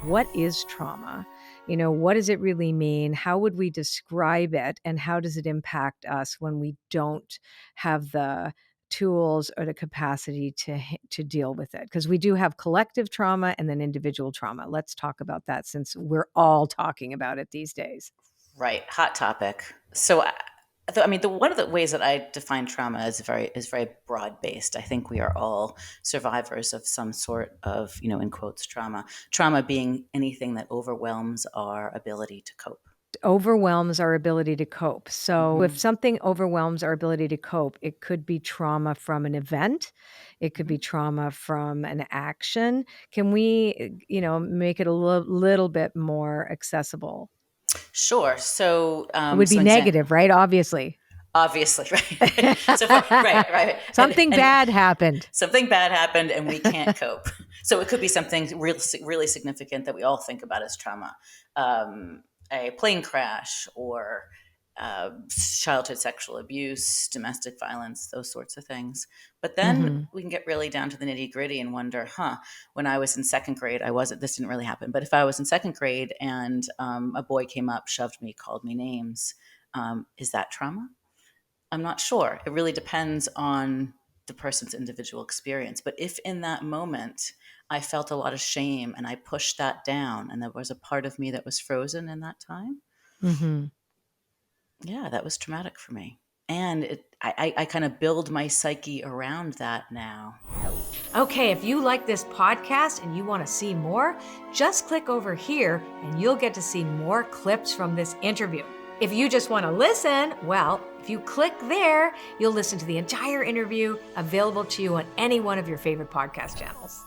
what is trauma? What does it really mean? How would we describe it? And how does it impact us when we don't have the tools or the capacity to deal with it? Because we do have collective trauma and then individual trauma. Let's talk about that since we're all talking about it these days. Right. Hot topic. So, one of the ways that I define trauma is very broad based. I think we are all survivors of some sort of, in quotes, trauma. Trauma being anything that overwhelms our ability to cope. Overwhelms our ability to cope. So if Mhm. something overwhelms our ability to cope, it could be trauma from an event. It could be Mhm. trauma from an action. Can we, make it a little bit more accessible? Sure. So, It would be so an example. negative, right? Obviously. Obviously, right. Right, Something and bad happened. something bad happened, and we can't cope. So it could be something really significant that we all think about as trauma, a plane crash, or childhood sexual abuse, domestic violence, those sorts of things. But then Mhm. we can get really down to the nitty gritty and wonder, when I was in second grade, this didn't really happen. But if I was in second grade and a boy came up, shoved me, called me names, is that trauma? I'm not sure. It really depends on the person's individual experience. But if in that moment I felt a lot of shame and I pushed that down and there was a part of me that was frozen in that time, Mhm. yeah, that was traumatic for me. And I kind of build my psyche around that now. Okay, if you like this podcast and you want to see more, just click over here and you'll get to see more clips from this interview. If you just want to listen, well, if you click there, you'll listen to the entire interview available to you on any one of your favorite podcast channels.